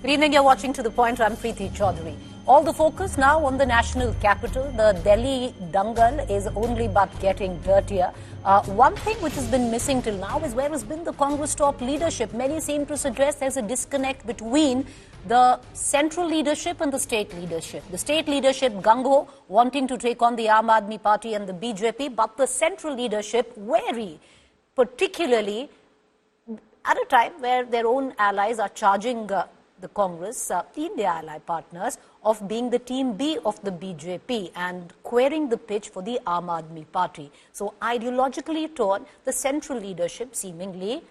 Good evening, you're watching To The Point. I'm Preeti Chaudhary. All the focus now on the national capital. The Delhi dangal is only but getting dirtier. One thing which has been missing till now is where has been the Congress top leadership. Many seem to suggest there's a disconnect between the central leadership and the state leadership. The state leadership, gung-ho, wanting to take on the Aam Aadmi Party and the BJP, but the central leadership wary, particularly at a time where their own allies are charging the Congress, India ally partners, of being the team B of the BJP and querying the pitch for the Aam Aadmi Party. So ideologically torn, the central leadership seemingly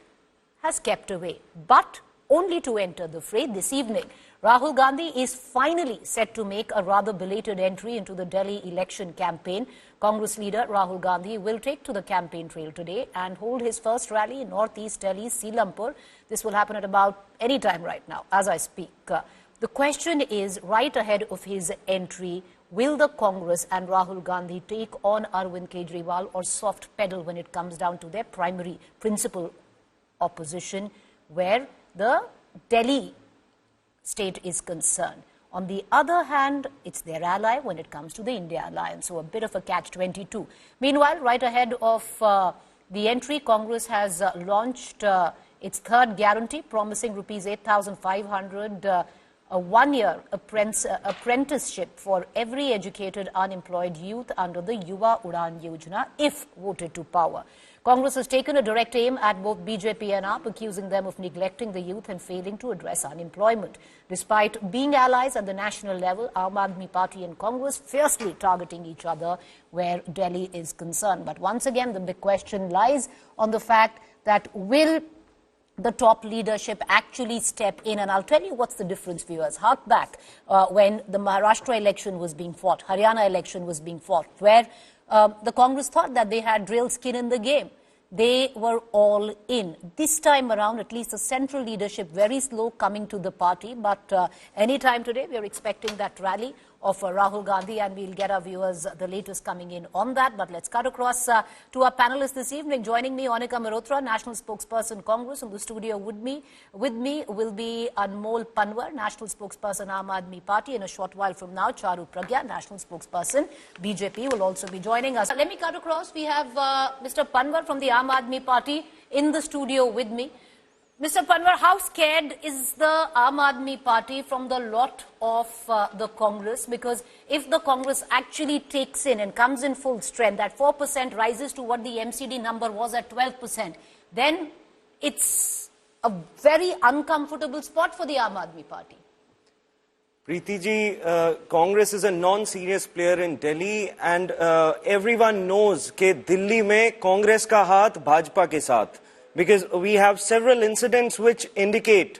has kept away, but only to enter the fray this evening. Rahul Gandhi is finally set to make a rather belated entry into the Delhi election campaign. Congress leader Rahul Gandhi will take to the campaign trail today and hold his first rally in northeast Delhi's Seelampur. This will happen at about any time right now as I speak. The question is, right ahead of his entry, will the Congress and Rahul Gandhi take on Arvind Kejriwal or soft pedal when it comes down to their primary principal opposition, where the Delhi state is concerned? On the other hand, it's their ally when it comes to the India alliance, so a bit of a catch-22. Meanwhile, right ahead of the entry, Congress has launched its third guarantee, promising rupees 8,500, a one-year apprenticeship for every educated unemployed youth under the Yuva Udaan Yojana if voted to power. Congress has taken a direct aim at both BJP and AAP, accusing them of neglecting the youth and failing to address unemployment. Despite being allies at the national level, Aam Aadmi Party and Congress fiercely targeting each other where Delhi is concerned. But once again, the big question lies on the fact that will the top leadership actually step in? And I'll tell you what's the difference, viewers. Hark back when the Maharashtra election was being fought, Haryana election was being fought, where the Congress thought that they had real skin in the game. They were all in. This time around, at least the central leadership, very slow coming to the party. But any time today, we are expecting that rally of Rahul Gandhi, and we'll get our viewers the latest coming in on that. But let's cut across to our panelists this evening. Joining me, Onika Mehrotra, National Spokesperson, Congress. In the studio with me will be Anmol Panwar, National Spokesperson, Aam Aadmi Party. In a short while from now, Charu Pragya, National Spokesperson, BJP, will also be joining us. Let me cut across. We have Mr. Panwar from the Aam Aadmi Party in the studio with me. Mr. Panwar, how scared is the Aam Aadmi Party from the lot of the Congress? Because if the Congress actually takes in and comes in full strength, that 4% rises to what the MCD number was at 12%, then it's a very uncomfortable spot for the Aam Aadmi Party. Preeti ji, Congress is a non-serious player in Delhi, and everyone knows that Delhi mein Congress ka haath Bhajpa ke saath. Because we have several incidents which indicate,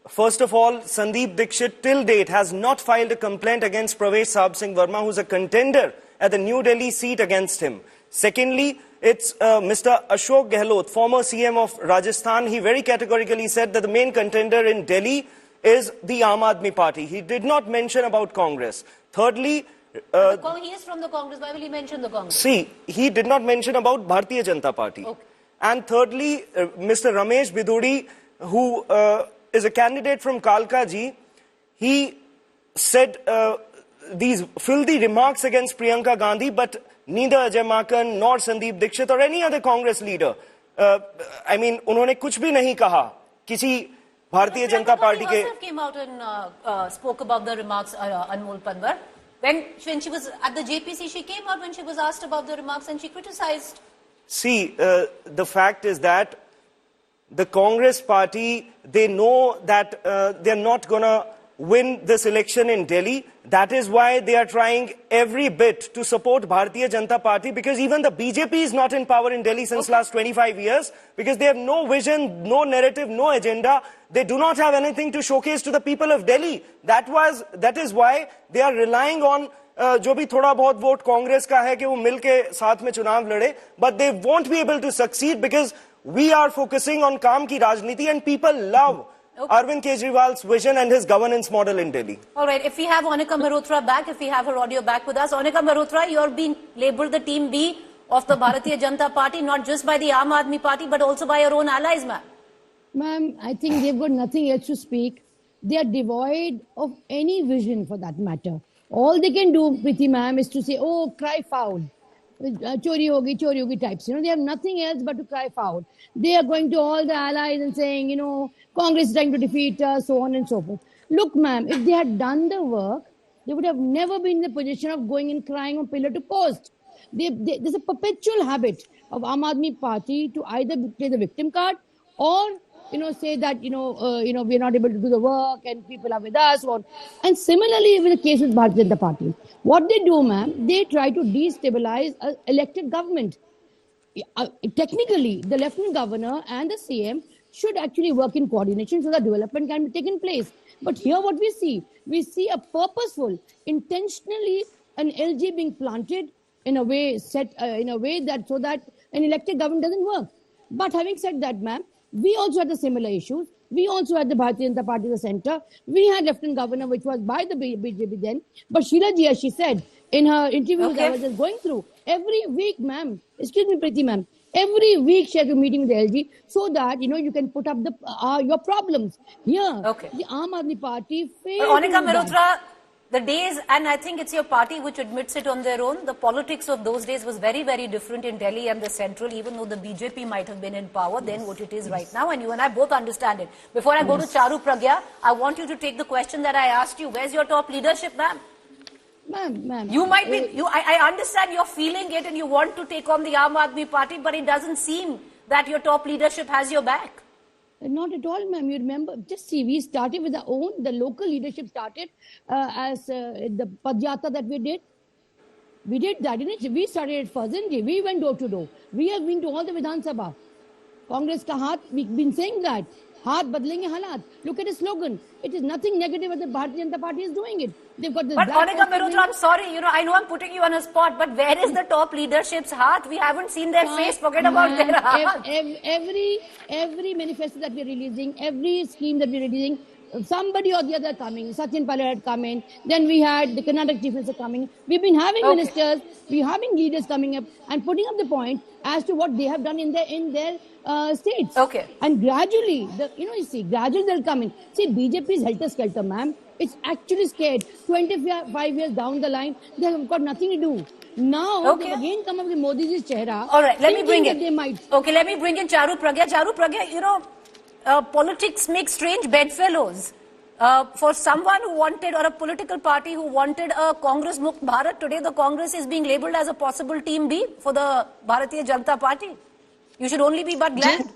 first of all, Sandeep Dixit till date has not filed a complaint against Pravesh Sahab Singh Verma, who's a contender at the New Delhi seat against him. Secondly, it's Mr. Ashok Gehlot, former CM of Rajasthan. He very categorically said that the main contender in Delhi is the Aam Aadmi Party. He did not mention about Congress. Thirdly, he is from the Congress. Why will he mention the Congress? See, he did not mention about Bharatiya Janata Party. Okay. And thirdly, Mr. Ramesh Biduri, who is a candidate from Kalka ji, he said these filthy remarks against Priyanka Gandhi, but neither Ajay Makan nor Sandeep Dixit or any other Congress leader, उन्होंने कुछ भी नहीं कहा किसी Bharatiya Janata party के. Came out and spoke about the remarks, Anmol Panwar. When she was at the JPC, she came out when she was asked about the remarks and she criticized. See, the fact is that the Congress party, they know that they're not going to win this election in Delhi. That is why they are trying every bit to support Bharatiya Janata Party, because even the BJP is not in power in Delhi since last 25 years, because they have no vision, no narrative, no agenda. They do not have anything to showcase to the people of Delhi. That is why they are relying on जो भी थोड़ा बहुत vote Congress का है कि वो मिलके साथ में चुनाव लड़े, but they won't be able to succeed because we are focusing on काम की राजनीति and people love Arvind Kejriwal's vision and his governance model in Delhi. All right, if we have Onika Mehrotra back, if we have her audio back with us. Onika Mehrotra, you're being labelled the team B of the Bharatiya Janata Party, not just by the Aam Aadmi Party, but also by your own allies, ma'am. Ma'am, I think they've got nothing else to speak. They are devoid of any vision for that matter. All they can do, Priti ma'am, is to say, oh, cry foul. Chori hogi types. They have nothing else but to cry foul. They are going to all the allies and saying, Congress is trying to defeat us, so on and so forth. Look, ma'am, if they had done the work, they would have never been in the position of going and crying on pillar to post. There's a perpetual habit of Aam Aadmi Party to either play the victim card or say that we're not able to do the work and people are with us. And similarly, with the case with Bharatiya Janata Party, what they do, ma'am, they try to destabilize an elected government. Technically, the Lieutenant Governor and the CM should actually work in coordination so that development can be taken place. But here, what we see a purposeful, intentionally an LG being planted in a way that so that an elected government doesn't work. But having said that, ma'am, we also had the similar issues. We also had the Bharatiya Janata Party, the center. We had Lieutenant Governor, which was by the BJP then. But Sheila Ji, as she said in her interviews, I was just going through, every week, ma'am, excuse me, Priti ma'am, every week she has a meeting with the LG so that, you can put up your problems. Here, the Aam Aadmi Party failed. Monica Mehrotra, the days, and I think it's your party which admits it on their own, the politics of those days was very, very different in Delhi and the central, even though the BJP might have been in power then what it is right now, and you and I both understand it. Before I go to Charu Pragya, I want you to take the question that I asked you. Where's your top leadership, ma'am? Ma'am. You might be, I understand you're feeling it and you want to take on the Aam Aadmi Party, but it doesn't seem that your top leadership has your back. Not at all, ma'am. You remember, just see, we started with the local leadership started as the Padyatra that we did. We did that, didn't it? We started at Fazanji. We went door to door. We have been to all the Vidhan Sabha. Congress ka haath, we've been saying that. Haath badlenge halat. Look at the slogan. It is nothing negative that the Bharatiya Janata Party is doing it. They've got this. But Monica Mehrotra, I'm sorry, I know I'm putting you on a spot, but where is the top leadership's heart? We haven't seen their face. Forget about their heart. Every manifesto that we're releasing, every scheme that we're releasing, somebody or the other coming. Sachin Pilot had come in. Then we had the Karnataka Chief Minister coming. We've been having ministers, we're having leaders coming up and putting up the point as to what they have done in their states. And gradually, gradually they'll come in. See, BJP is helter-skelter, ma'am. It's actually scared. 25 years down the line, they have got nothing to do. Now, they again come up with Modi's chehra. All right, let me bring in. Let me bring in Charu Pragya. Charu Pragya, politics make strange bedfellows. For someone who wanted, or a political party who wanted a Congress Mukt Bharat, today the Congress is being labelled as a possible team B for the Bharatiya Janata Party. You should only be but glad.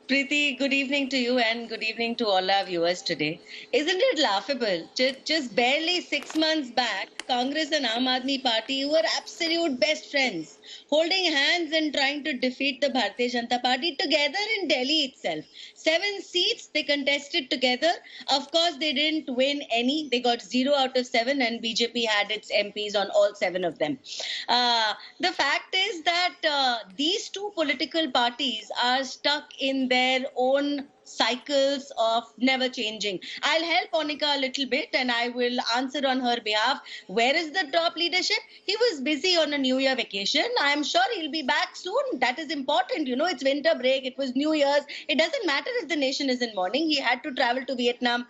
Preeti, good evening to you and good evening to all our viewers today. Isn't it laughable? Just barely 6 months back, Congress and Aam Aadmi Party were absolute best friends, holding hands and trying to defeat the Bharatiya Janata Party together in Delhi itself. 7 seats they contested together. Of course, they didn't win any. They got 0 out of 7 and BJP had its MPs on all 7 of them. The fact is that these two political parties are stuck in their own cycles of never changing. I'll help Monica a little bit and I will answer on her behalf. Where is the top leadership? He was busy on a New Year vacation. I'm sure he'll be back soon. That is important. It's winter break. It was New Year's. It doesn't matter if the nation is in mourning. He had to travel to Vietnam.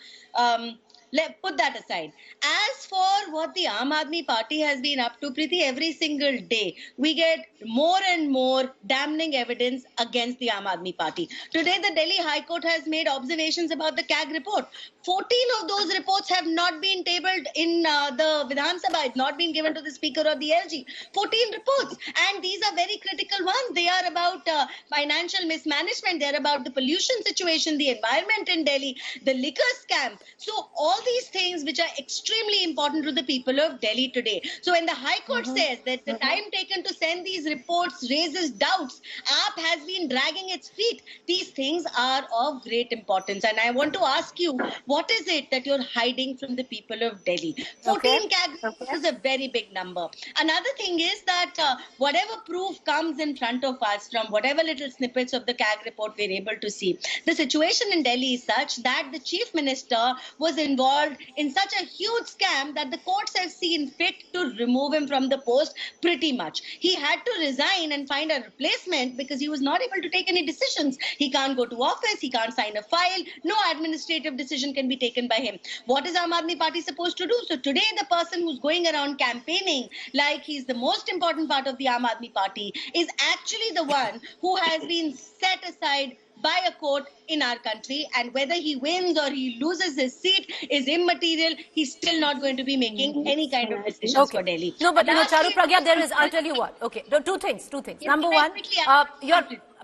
Put that aside. As for what the Aam Aadmi Party has been up to, Preeti, every single day, we get more and more damning evidence against the Aam Aadmi Party. Today, the Delhi High Court has made observations about the CAG report. 14 of those reports have not been tabled in the Vidhan Sabha. It's not been given to the Speaker of the LG. 14 reports. And these are very critical ones. They are about financial mismanagement. They are about the pollution situation, the environment in Delhi, the liquor scam. So all these things which are extremely important to the people of Delhi today. So when the High Court says that the time taken to send these reports raises doubts, AAP has been dragging its feet. These things are of great importance. And I want to ask you, what is it that you're hiding from the people of Delhi? 14 CAG is a very big number. Another thing is that whatever proof comes in front of us from whatever little snippets of the CAG report we're able to see, the situation in Delhi is such that the Chief Minister was involved involved in such a huge scam that the courts have seen fit to remove him from the post pretty much. He had to resign and find a replacement because he was not able to take any decisions. He can't go to office, he can't sign a file, no administrative decision can be taken by him. What is Aam Aadmi Party supposed to do? So today the person who's going around campaigning like he's the most important part of the Aam Aadmi Party is actually the one who has been set aside by a court in our country, and whether he wins or he loses his seat is immaterial. He's still not going to be making any kind of decisions for Delhi. No, but Charu Pragya, there is, I'll tell you what. Okay, two things. Number one,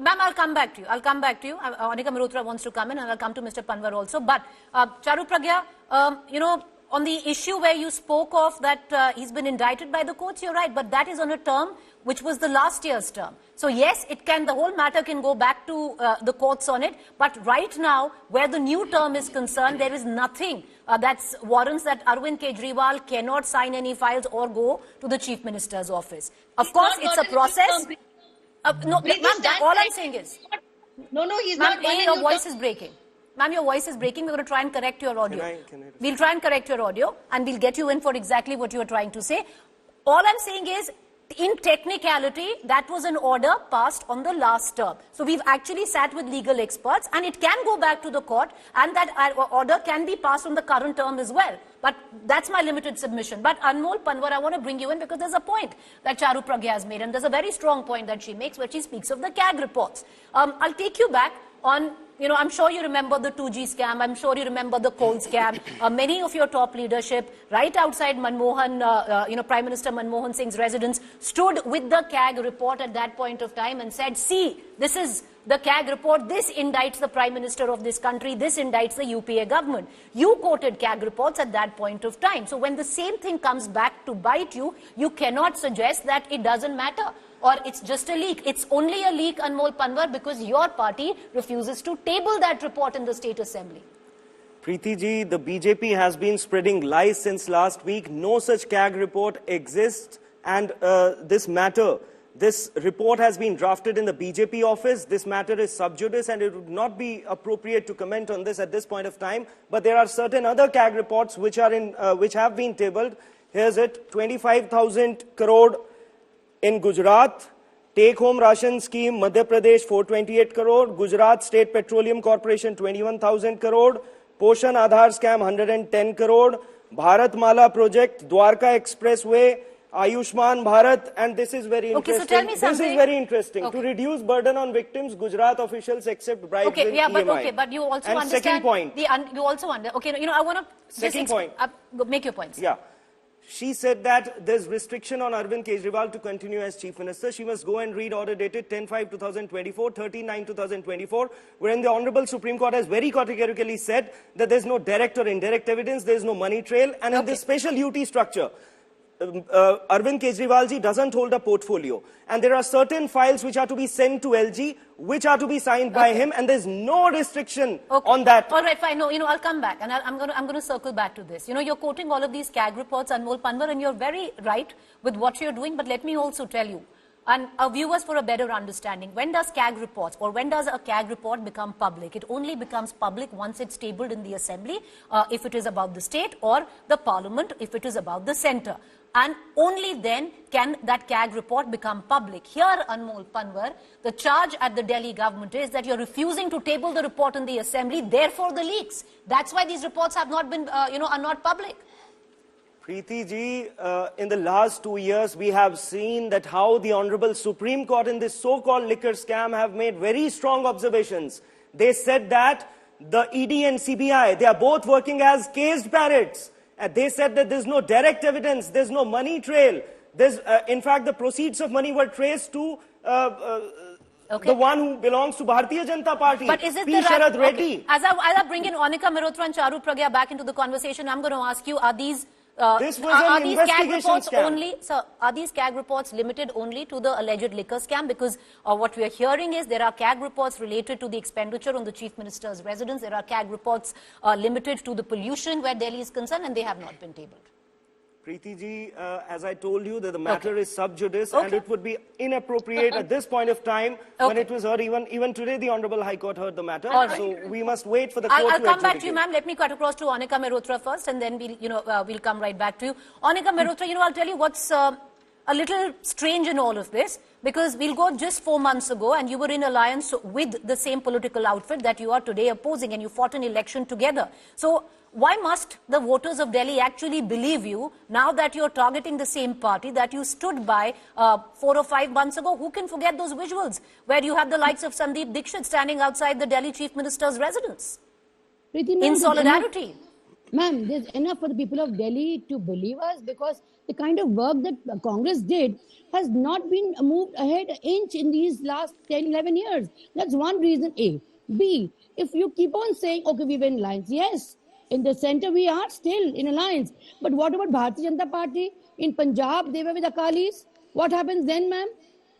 ma'am, I'll come back to you. Anika Mehrotra wants to come in, and I'll come to Mr. Panwar also. But Charu Pragya, on the issue where you spoke of that he's been indicted by the courts, you're right, but that is on a term which was the last year's term. So yes, the whole matter can go back to the courts on it, but right now, where the new term is concerned, there is nothing that's warrants that Arvind Kejriwal cannot sign any files or go to the Chief Minister's office. Of course, it's a process. No, ma'am, all I'm saying is... No, he's not. Ma'am, your voice is breaking. Ma'am, your voice is breaking. We're going to try and correct your audio. We'll try and correct your audio, and we'll get you in for exactly what you are trying to say. All I'm saying is, in technicality, that was an order passed on the last term. So we've actually sat with legal experts, and it can go back to the court, and that order can be passed on the current term as well. But that's my limited submission. But Anmol Panwar, I want to bring you in because there's a point that Charu Pragya has made, and there's a very strong point that she makes where she speaks of the CAG reports. I'll take you back on, I'm sure you remember the 2G scam. I'm sure you remember the coal scam. Many of your top leadership, right outside Manmohan, Prime Minister Manmohan Singh's residence, stood with the CAG report at that point of time and said, see, this is the CAG report. This indicts the Prime Minister of this country. This indicts the UPA government. You quoted CAG reports at that point of time. So when the same thing comes back to bite you, you cannot suggest that it doesn't matter, or it's just a leak. It's only a leak, Anmol Panwar, because your party refuses to table that report in the State Assembly. Preeti ji, the BJP has been spreading lies since last week. No such CAG report exists, and this report has been drafted in the BJP office. This matter is sub judice, and it would not be appropriate to comment on this at this point of time. But there are certain other CAG reports which have been tabled. Here's it: 25,000 crore in Gujarat, take-home ration scheme, Madhya Pradesh 428 crore, Gujarat State Petroleum Corporation 21,000 crore, Poshan Aadhar scam 110 crore, Bharat Mala project, Dwarka Expressway, Ayushman Bharat, and this is very interesting. Okay, so tell me something. This is very interesting. Okay. To reduce burden on victims, Gujarat officials accept bribes in EMI. But you also and understand. Second point. I want to. Second point. Make your points. Yeah. She said that there's restriction on Arvind Kejriwal to continue as Chief Minister. She must go and read order dated 10/5/2024, 13/9/2024, wherein the Honorable Supreme Court has very categorically said that there's no direct or indirect evidence, there's no money trail, and in this special UT structure, Arvind Kejriwal ji doesn't hold a portfolio, and there are certain files which are to be sent to LG, which are to be signed by him, and there's no restriction on that. All right, fine. No, I'll come back, and I'm going to circle back to this. You're quoting all of these CAG reports, Anmol Panwar, and you're very right with what you're doing. But let me also tell you, and our viewers, for a better understanding, when does CAG reports, or when does a CAG report become public? It only becomes public once it's tabled in the Assembly, if it is about the state, or the Parliament, if it is about the centre. And only then can that CAG report become public. Here, Anmol Panwar, the charge at the Delhi government is that you're refusing to table the report in the Assembly, therefore the leaks. That's why these reports have not been, are not public. Preeti ji, in the last 2 years, we have seen that how the Honorable Supreme Court in this so-called liquor scam have made very strong observations. They said that the ED and CBI, they are both working as caged parrots. They said that there's no direct evidence, there's no money trail. In fact, the proceeds of money were traced to the one who belongs to Bharatiya Janata Party, but is it P. Sharad Reddy. As I bring in Anika Mehrotra and Charu Pragya back into the conversation, I'm going to ask you, are these this was an investigation scam. Are these CAG reports limited only to the alleged liquor scam? Because what we are hearing is there are CAG reports related to the expenditure on the Chief Minister's residence. There are CAG reports limited to the pollution where Delhi is concerned, and they have not been tabled. Preeti ji, as I told you, that the matter is sub judice, Okay. and it would be inappropriate at this point of time when it was heard. Even today, the Honorable High Court heard the matter. All right. So we must wait for the court I'll to come back to you, adjudicate. ma'am. Let me cut across to Anika Mehrotra first, and then we'll come right back to you. Anika Mehrotra, I'll tell you what's a little strange in all of this, because we'll go just 4 months ago, and you were in alliance with the same political outfit that you are today opposing, and you fought an election together. So why must the voters of Delhi actually believe you now that you're targeting the same party that you stood by 4 or 5 months ago? Who can forget those visuals where you have the likes of Sandeep Dixit standing outside the Delhi Chief Minister's residence in solidarity? Ma'am, there's enough for the people of Delhi to believe us, because the kind of work that Congress did has not been moved ahead an inch in these last 10, 11 years. That's one reason, A. B, if you keep on saying, okay, we were in alliance. Yes, in the center we are still in alliance. But what about Bharatiya Janata Party? In Punjab, they were with Akalis. What happens then, ma'am?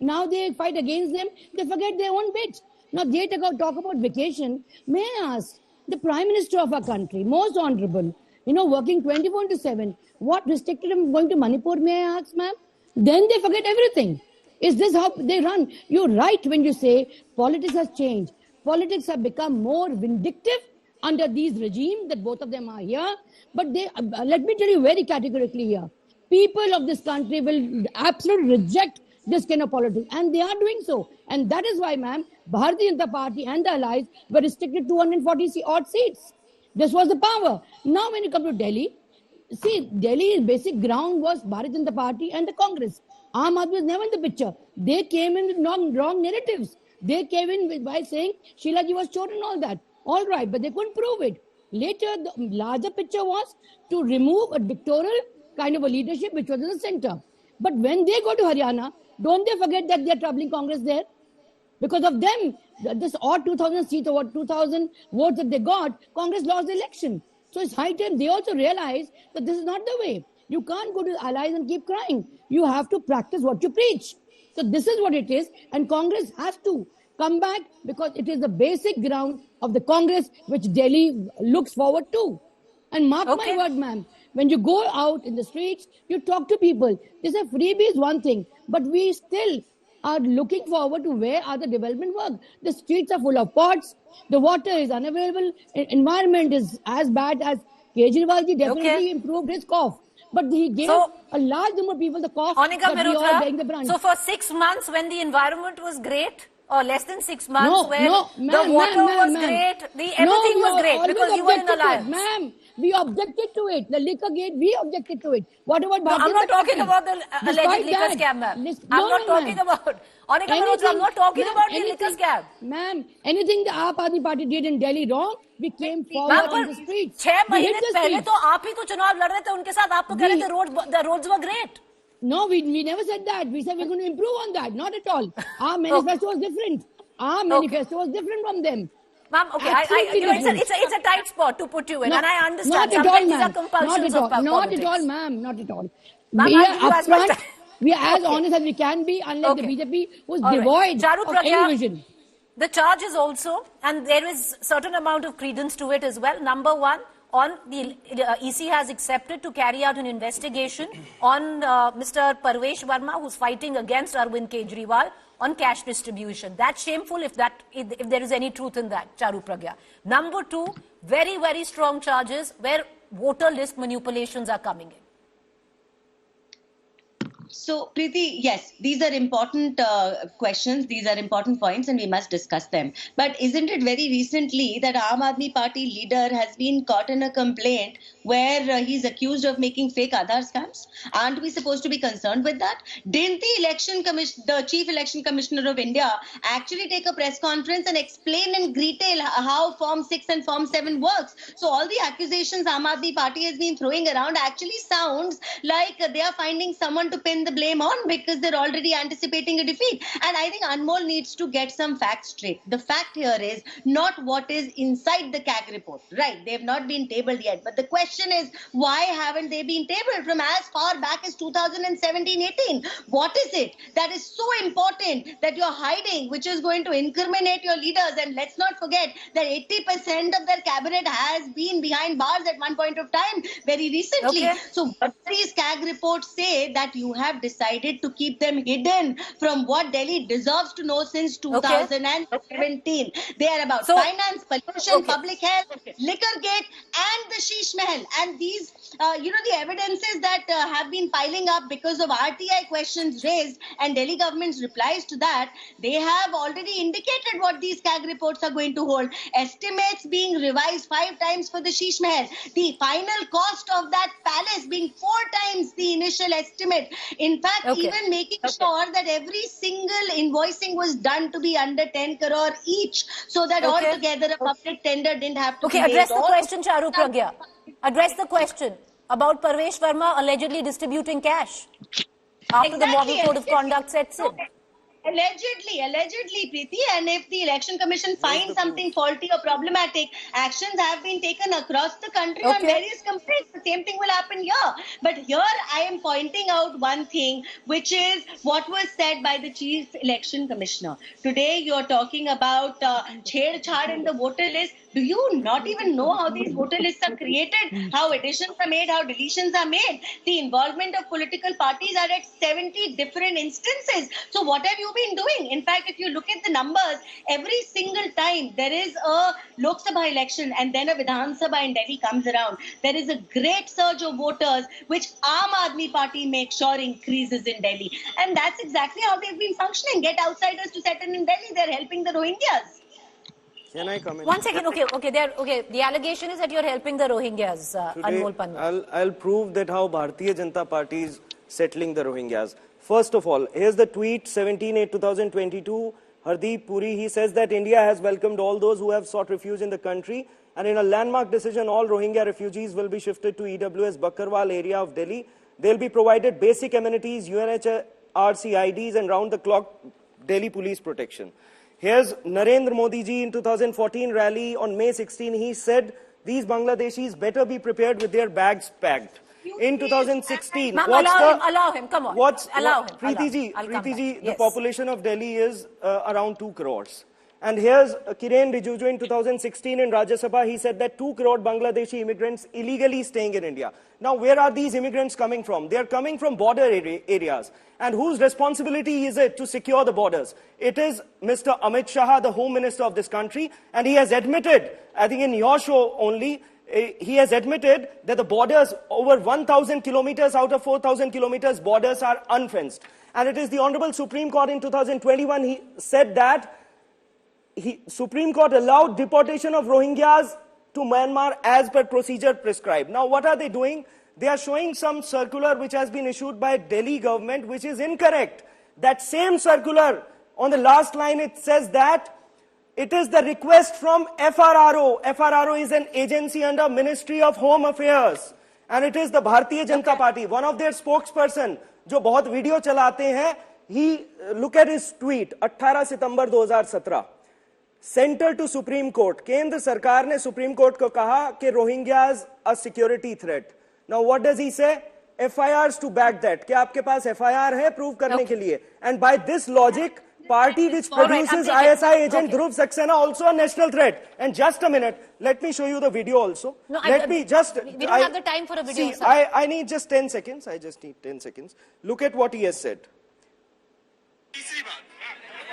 Now they fight against them. They forget their own bit. Now they talk about vacation. May I ask, the Prime Minister of our country, most honorable, working 24/7, what restricted him going to Manipur, may I ask, ma'am? Then they forget everything. Is this how they run? You're right when you say politics has changed. Politics have become more vindictive under these regimes that both of them are here. But they, let me tell you very categorically here, people of this country will absolutely reject this kind of politics, and they are doing so. And that is why, ma'am, Bharatiya Janata Party and the allies were restricted to 240 odd seats. This was the power. Now when you come to Delhi, see, Delhi's basic ground was Bharatiya Janata Party and the Congress. Aam Aadmi was never in the picture. They came in with wrong narratives. They came in by saying Sheila Ji was chosen and all that. All right, but they couldn't prove it. Later, the larger picture was to remove a dictatorial kind of a leadership which was in the center. But when they go to Haryana, don't they forget that they are troubling Congress there? Because of them, this odd 2,000 seats or what 2,000 votes that they got, Congress lost the election. So it's high time they also realize that this is not the way. You can't go to the allies and keep crying. You have to practice what you preach. So this is what it is, and Congress has to come back, because it is the basic ground of the Congress which Delhi looks forward to. And mark my word, ma'am, when you go out in the streets, you talk to people. They say freebie is one thing, but we still are looking forward to where are the development work. The streets are full of pots, the water is unavailable, environment is as bad as Kejriwalji definitely improved his cough. But he gave a large number of people the cough Anika that we all bearing the brunt. So for 6 months when the environment was great, or less than 6 months No, where no, the ma'am, water was ma'am. great, everything was great always because you were in objected to it. alliance. Ma'am, we objected to it. The liquor gate, we objected to it. What about No, I'm Bharatiya not Janata talking Party? about the Despite alleged liquor that, scam, ma'am. listen- I'm no, not no, talking ma'am. about. Anika Mehrotra, I'm not talking ma'am, about the liquor scam. Ma'am, anything the Aap Aadmi Party did in Delhi wrong, we came forward Ma'am, on पर the streets. 6 We hit महीने the पहले streets. तो आप ही तो चुनाव लड़ रहे थे उनके साथ, आप तो कह रहे थे the roads were great. No, we never said that. We said we're going to improve on that. Not at all. Our manifesto was different. Our manifesto was different from them. Ma'am, okay, Absolutely different. it's a tight spot to put you in, and I understand. Not at all, Sometimes these are ma'am. compulsions Not of at all. Not politics. at all, ma'am. Not at all. Ma'am, We I'll are give you as much upfront. time. We are as Okay. honest as we can be, unlike the BJP, who's All right. devoid Charu of Pragya, any vision. the charge is also, and there is certain amount of credence to it as well. Number one, the EC has accepted to carry out an investigation on Mr. Parvesh Verma, who's fighting against Arvind Kejriwal on cash distribution. That's shameful if there is any truth in that, Charu Pragya. Number two, very, very strong charges where voter list manipulations are coming in. So, Preeti, yes, these are important questions. These are important points, and we must discuss them. But isn't it very recently that Aam Aadmi Party leader has been caught in a complaint where he's accused of making fake Aadhaar scams? Aren't we supposed to be concerned with that? Didn't the Chief Election Commissioner of India actually take a press conference and explain in detail how Form 6 and Form 7 works? So all the accusations Aam Aadmi Party has been throwing around actually sounds like they are finding someone to pin pin the blame on because they're already anticipating a defeat. And I think Anmol needs to get some facts straight. The fact here is not what is inside the CAG report. Right, they have not been tabled yet. But the question is, why haven't they been tabled from as far back as 2017-18? What is it that is so important that you're hiding, which is going to incriminate your leaders? And let's not forget that 80% of their cabinet has been behind bars at one point of time very recently. Okay. So what these CAG reports say that you have decided to keep them hidden from what Delhi deserves to know since 2017. They are about finance, pollution, public health, liquor gate, and the Sheesh Mahal. And these, the evidences that have been piling up because of RTI questions raised and Delhi government's replies to that, they have already indicated what these CAG reports are going to hold. Estimates being revised 5 times for the Sheesh Mahal. The final cost of that palace being 4 times the initial estimate. In fact, even making sure that every single invoicing was done to be under 10 crore each, so that altogether a public tender didn't have to be made. Address the question, Charu Pragya. Address the question about Parvesh Verma allegedly distributing cash after the model code of conduct sets in. Allegedly, Preeti, and if the election commission finds something faulty or problematic, actions have been taken across the country on various complaints. The same thing will happen here. But here I am pointing out one thing, which is what was said by the chief election commissioner. Today you are talking about chhed-chhad in the voter list. Do you not even know how these voter lists are created, how additions are made, how deletions are made? The involvement of political parties are at 70 different instances. So what have you been doing? In fact, if you look at the numbers, every single time there is a Lok Sabha election and then a Vidhan Sabha in Delhi comes around, there is a great surge of voters, which Aam Aadmi Party makes sure increases in Delhi. And that's exactly how they've been functioning. Get outsiders to settle in Delhi. They're helping the Rohingyas. Can I come in? 1 second. Okay. The allegation is that you're helping the Rohingyas, Anmol Pannu. I'll prove that how Bharatiya Janata Party is settling the Rohingyas. First of all, here's the tweet, 17/8/2022. Hardeep Puri, he says that India has welcomed all those who have sought refuge in the country, and in a landmark decision, all Rohingya refugees will be shifted to EWS Bakarwal area of Delhi. They'll be provided basic amenities, UNHRC IDs, and round-the-clock Delhi police protection. Here's Narendra Modi ji in 2014 rally on May 16. He said these Bangladeshis better be prepared with their bags packed. In 2016, allow him. Come on. Allow him. Preeti ji, the population of Delhi is around 2 crores. And here's Kiren Rijiju in 2016 in Rajya Sabha. He said that 2 crore Bangladeshi immigrants illegally staying in India. Now, where are these immigrants coming from? They are coming from border areas. And whose responsibility is it to secure the borders? It is Mr. Amit Shah, the Home Minister of this country. And he has admitted, I think in your show only, he has admitted that the borders, over 1,000 kilometers out of 4,000 kilometers, borders are unfenced. And it is the Honorable Supreme Court in 2021, he said that Supreme Court allowed deportation of Rohingyas to Myanmar as per procedure prescribed. Now, what are they doing? They are showing some circular which has been issued by Delhi government, which is incorrect. That same circular, on the last line, it says that it is the request from FRRO. FRRO is an agency under Ministry of Home Affairs. And it is the Bharatiya Janata Party. One of their spokesperson, जो बहुत video चलाते हैं, he, look at his tweet, 18 September 2017. Center to Supreme Court. केंद्र सरकार ने supreme court को कहा कि Rohingyas a security threat. Now what does he say? FIRs to back that. क्या आपके पास FIR है प्रूव करने के लिए? And by this logic, party which produces ISI agent Dhruv Saxena also a national threat. And just a minute, let me show you the video also. No, we don't have the time for a video. See, I need just 10 seconds. I just need 10 seconds. Look at what he has said.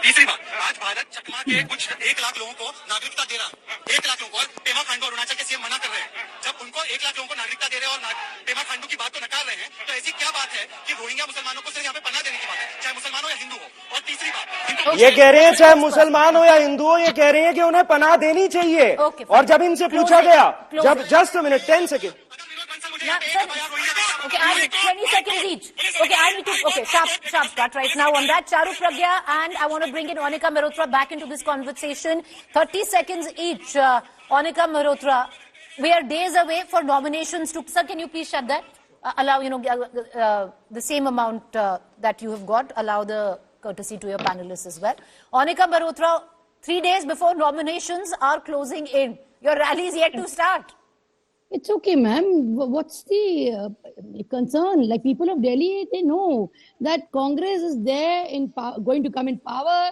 तीसरी बात, आज भारत चकमा के कुछ 1 लाख लोगों को नागरिकता दे रहा है। 1 लाख लोगों को, और पेमा खांडू और अरुणाचल के सीएम मना कर रहे हैं। जब उनको 1 लाख लोगों को नागरिकता दे रहे हैं और पेमा खांडू की बात को नकार रहे हैं, तो ऐसी क्या बात है कि रोहिंग्या मुसलमानों को सिर्फ यहाँ पे पनाह देने की बात है, चाहे मुसलमान हो या हिंदू हो। और तीसरी बात, ये कह रहे हैं चाहे मुसलमान हो या हिंदू हो, ये कह रहे हैं कि उन्हें पनाह देनी चाहिए। और जब इनसे पूछा गया, जब just a minute, 10 seconds. Okay, I need 20 seconds each. Okay, I need to, sharp cut right now on that. Charu Pragya, and I want to bring in Onika Mehrotra back into this conversation. 30 seconds each. Onika Mehrotra, we are days away for nominations to, sir, can you please shut that? allow, the same amount that you have got, allow the courtesy to your panelists as well. Anika Mehrotra, 3 days before nominations are closing in. Your rally is yet to start. It's okay, ma'am. What's the concern? Like, people of Delhi, they know that Congress is there going to come in power.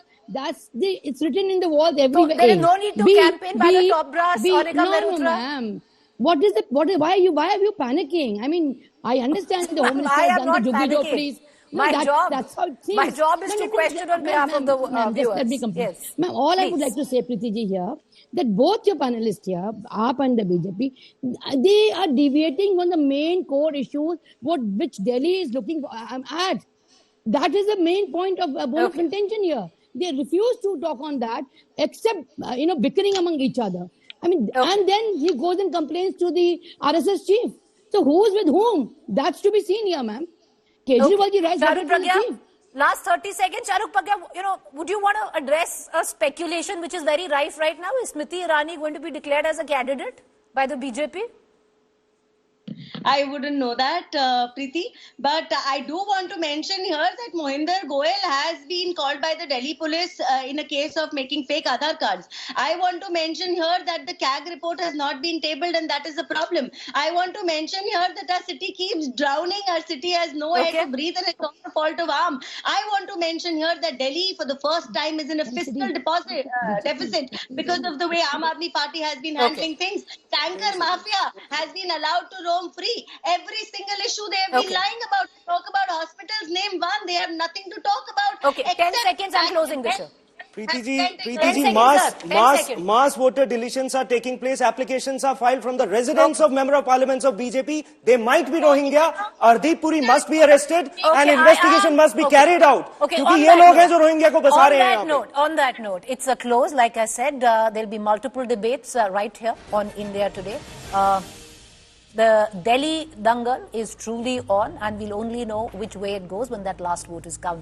It's written in the walls everywhere. So there is no need to campaign by the top brass, Anika Mehrotra? No, ma'am. Why are you panicking? I mean, I understand the Home Minister has done the Juggi-Jhopadis. My job is to question on behalf of the viewers. Let me complete. Yes. Ma'am, all I would like to say, Preeti ji, here, that both your panelists here, AAP and the BJP, they are deviating on the main core issues which Delhi is looking for, at. That is the main point of bone of contention here. They refuse to talk on that, except, bickering among each other. I mean, and then he goes and complains to the RSS chief. So who's with whom? That's to be seen here, ma'am. Kejriwal ji writes Charuk Pragya, last 30 seconds. Charuk Pragya, would you want to address a speculation which is very rife right now? Is Smriti Irani going to be declared as a candidate by the BJP? I wouldn't know that, Preeti. But I do want to mention here that Mohinder Goel has been called by the Delhi police in a case of making fake Aadhaar cards. I want to mention here that the CAG report has not been tabled, and that is a problem. I want to mention here that our city keeps drowning. Our city has no air to breathe, and it's all the fault of AAM. I want to mention here that Delhi, for the first time, is in a fiscal deficit because of the way Aam Aadmi Party has been handling things. Tanker mafia has been allowed to roam free. Every single issue they have been lying about. Talk about hospitals, name one. They have nothing to talk about. Okay, 10 seconds, I'm closing the show. Preeti ji, mass voter deletions are taking place. Applications are filed from the residence of Member of Parliaments of BJP. They might be Rohingya. Ardeep Puri must be arrested and investigation must be carried out. Because ye log hain jo Rohingya ko basa rahe hain. On that note, it's a close. Like I said, there'll be multiple debates right here on India Today. The Delhi dangal is truly on, and we'll only know which way it goes when that last vote is counted.